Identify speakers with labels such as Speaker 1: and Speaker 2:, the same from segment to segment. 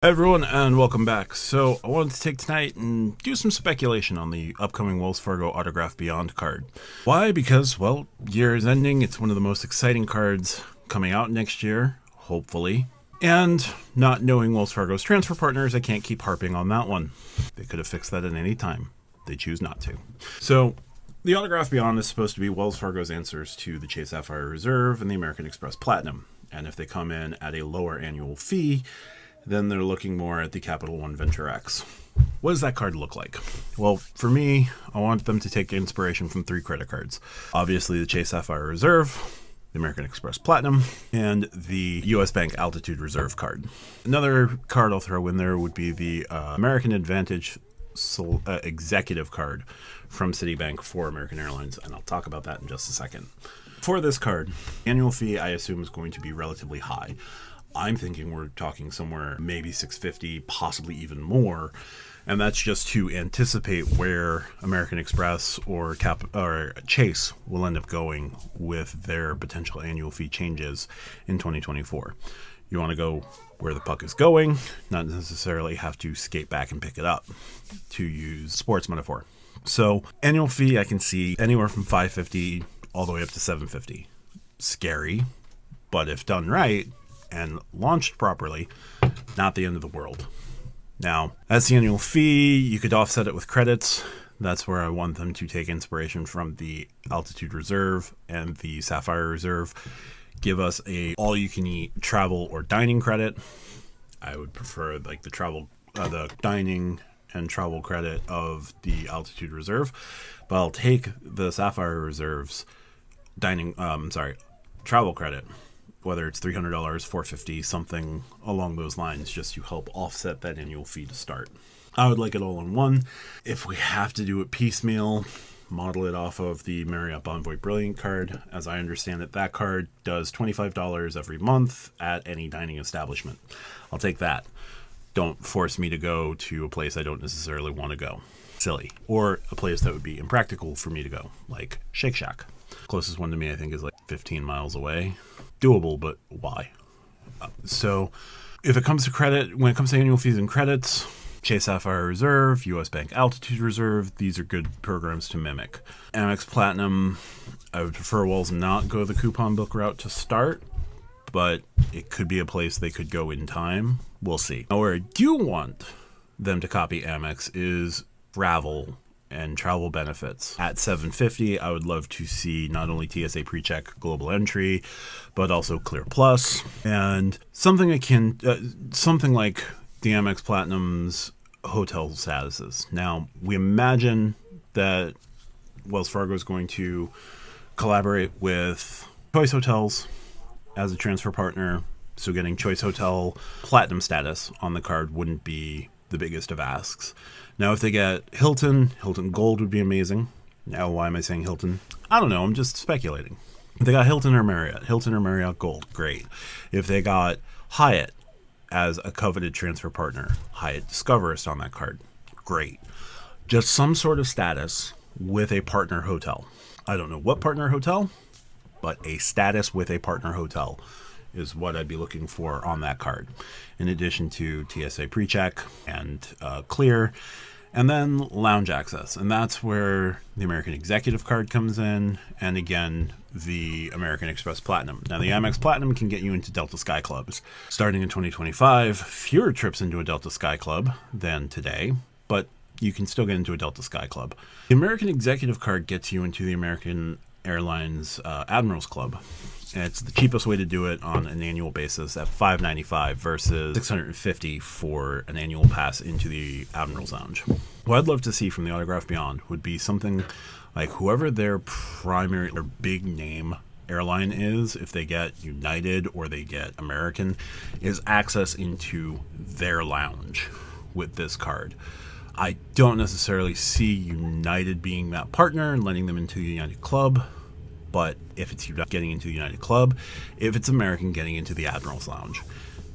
Speaker 1: Hi everyone, and welcome back. So I wanted to take tonight and do some speculation on the upcoming Wells Fargo Autograph Beyond card. Why? Because, well, year is ending. It's one of the most exciting cards coming out next year, hopefully. And not knowing Wells Fargo's transfer partners, I can't keep harping on that one. They could have fixed that at any time. They choose not to. So the Autograph Beyond is supposed to be Wells Fargo's answers to the Chase Sapphire Reserve and the American Express Platinum. And if they come in at a lower annual fee, then they're looking more at the Capital One Venture X. What does that card look like? Well, for me, I want them to take inspiration from three credit cards. Obviously, the Chase Sapphire Reserve, the American Express Platinum, and the U.S. Bank Altitude Reserve card. Another card I'll throw in there would be the American Advantage Executive card from Citibank for American Airlines, and I'll talk about that in just a second. For this card, annual fee I assume is going to be relatively high. I'm thinking we're talking somewhere maybe $650, possibly even more, and that's just to anticipate where American Express or Chase will end up going with their potential annual fee changes in 2024. You want to go where the puck is going, not necessarily have to skate back and pick it up, to use sports metaphor. So annual fee I can see anywhere from $550 all the way up to $750. Scary, but if done right and launched properly, not the end of the world. Now, as the annual fee, you could offset it with credits. That's where I want them to take inspiration from the Altitude Reserve and the Sapphire Reserve. Give us a all-you-can-eat travel or dining credit. I would prefer like the dining and travel credit of the Altitude Reserve, but I'll take the Sapphire Reserve's travel credit, whether it's $300, $450, something along those lines, just to help offset that annual fee to start. I would like it all in one. If we have to do it piecemeal, model it off of the Marriott Bonvoy Brilliant card. As I understand it, that card does $25 every month at any dining establishment. I'll take that. Don't force me to go to a place I don't necessarily want to go. Silly. Or a place that would be impractical for me to go, like Shake Shack. Closest one to me, I think, is like 15 miles away. Doable, but why? So if it comes to credit, when it comes to annual fees and credits, Chase Sapphire Reserve, U.S. Bank Altitude Reserve, these are good programs to mimic. Amex Platinum, I would prefer Wells not go the coupon book route to start, but it could be a place they could go in time. We'll see. Now, where I do want them to copy Amex is travel and travel benefits. At $750, I would love to see not only TSA PreCheck global entry, but also Clear Plus, and something something like the Amex Platinum's hotel statuses. Now, we imagine that Wells Fargo is going to collaborate with Choice Hotels as a transfer partner, so getting Choice Hotel Platinum status on the card wouldn't be the biggest of asks. Now, if they get Hilton Gold would be amazing. Now, why am I saying Hilton? I don't know. I'm just speculating. If they got Hilton or Marriott Gold, great. If they got Hyatt as a coveted transfer partner, Hyatt Discoverist on that card, great. Just some sort of status with a partner hotel. I don't know what partner hotel, but a status with a partner hotel is what I'd be looking for on that card, in addition to TSA PreCheck and Clear, and then lounge access. And that's where the American Executive card comes in, and again, the American Express Platinum. Now, the Amex Platinum can get you into Delta Sky Clubs. Starting in 2025, fewer trips into a Delta Sky Club than today, but you can still get into a Delta Sky Club. The American Executive card gets you into the American Airlines Admirals Club. And it's the cheapest way to do it on an annual basis at $595 versus $650 for an annual pass into the Admirals Lounge. What I'd love to see from the Autograph Beyond would be something like whoever their primary or big name airline is, if they get United or they get American, is access into their lounge with this card. I don't necessarily see United being that partner and letting them into the United Club. But if it's getting into the United Club, if it's American, getting into the Admirals Lounge.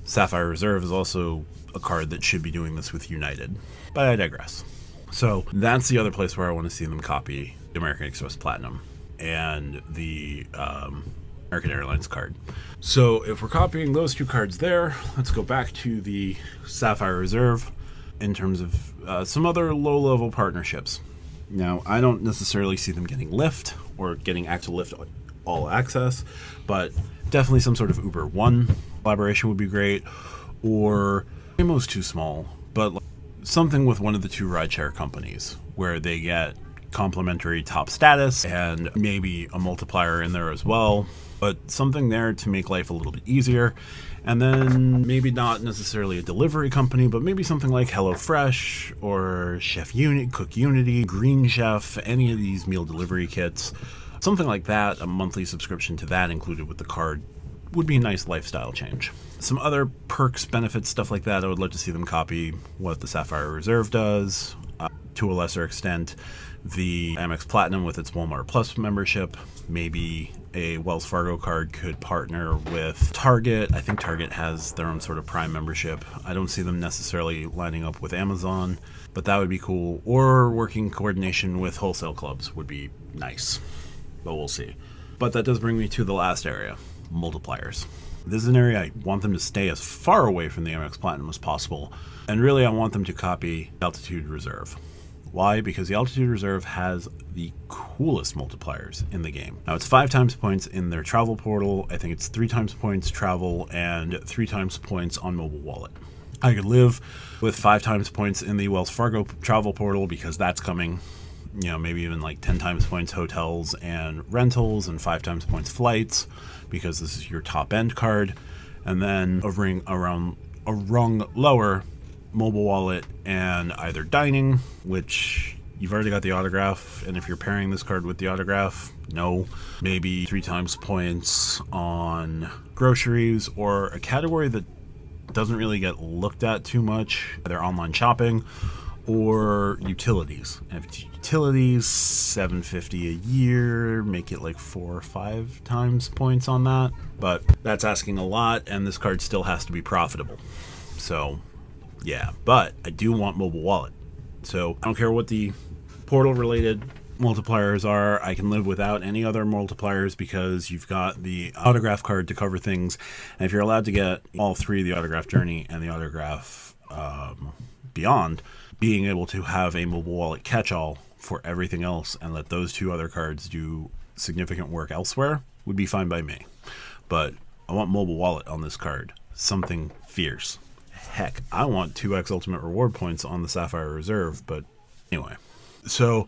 Speaker 1: Sapphire Reserve is also a card that should be doing this with United, but I digress. So that's the other place where I want to see them copy the American Express Platinum and the American Airlines card. So if we're copying those two cards there, let's go back to the Sapphire Reserve in terms of some other low-level partnerships. Now, I don't necessarily see them getting Lyft or getting Act to Lyft all access, but definitely some sort of Uber One collaboration would be great, or Waymo's too small, but something with one of the two rideshare companies where they get complimentary top status and maybe a multiplier in there as well, but something there to make life a little bit easier. And then maybe not necessarily a delivery company, but maybe something like HelloFresh or Chef Unit, Cook Unity, Green Chef, any of these meal delivery kits. Something like that, a monthly subscription to that included with the card would be a nice lifestyle change. Some other perks, benefits, stuff like that, I would love to see them copy what the Sapphire Reserve does. To a lesser extent, the Amex Platinum with its Walmart Plus membership. Maybe a Wells Fargo card could partner with Target. I think Target has their own sort of Prime membership. I don't see them necessarily lining up with Amazon, but that would be cool. Or working coordination with wholesale clubs would be nice, but we'll see. But that does bring me to the last area, multipliers. This is an area I want them to stay as far away from the Amex Platinum as possible, and really I want them to copy Altitude Reserve. Why? Because the Altitude Reserve has the coolest multipliers in the game. Now, it's 5 times points in their travel portal. I think it's 3 times points travel and 3 times points on mobile wallet. I could live with 5 times points in the Wells Fargo travel portal because that's coming. You know, maybe even like 10 times points hotels and rentals and 5 times points flights because this is your top end card. And then a rung lower, mobile wallet and either dining, which you've already got the autograph, and if you're pairing this card with the autograph, no. Maybe 3 times points on groceries, or a category that doesn't really get looked at too much, either online shopping or utilities. And if it's utilities, $750 a year, make it like 4 or 5 times points on that, but that's asking a lot, and this card still has to be profitable. So yeah, but I do want mobile wallet. So I don't care what the portal related multipliers are. I can live without any other multipliers because you've got the autograph card to cover things. And if you're allowed to get all 3, the autograph journey and the autograph beyond, being able to have a mobile wallet catch-all for everything else and let those 2 other cards do significant work elsewhere would be fine by me. But I want mobile wallet on this card. Something fierce. Heck, I want 2x ultimate reward points on the Sapphire Reserve, but anyway. So,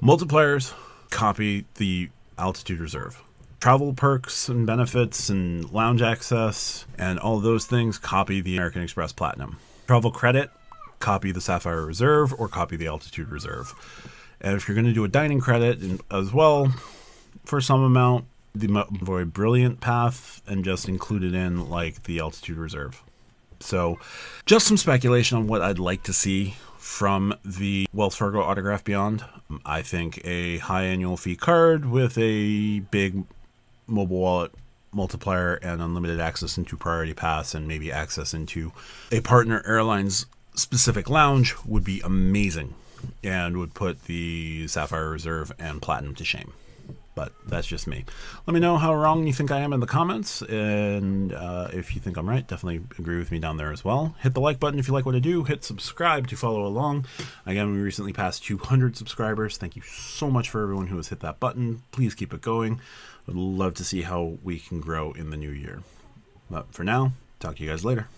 Speaker 1: multipliers, copy the Altitude Reserve. Travel perks and benefits and lounge access and all those things, copy the American Express Platinum. Travel credit, copy the Sapphire Reserve or copy the Altitude Reserve. And if you're going to do a dining credit as well, for some amount, the Avoid Brilliant path and just include it in like the Altitude Reserve. So just some speculation on what I'd like to see from the Wells Fargo Autograph Beyond. I think a high annual fee card with a big mobile wallet multiplier and unlimited access into Priority Pass and maybe access into a partner airlines specific lounge would be amazing and would put the Sapphire Reserve and Platinum to shame. But that's just me. Let me know how wrong you think I am in the comments, and if you think I'm right, definitely agree with me down there as well. Hit the like button if you like what I do. Hit subscribe to follow along. Again, we recently passed 200 subscribers. Thank you so much for everyone who has hit that button. Please keep it going. I'd love to see how we can grow in the new year. But for now, talk to you guys later.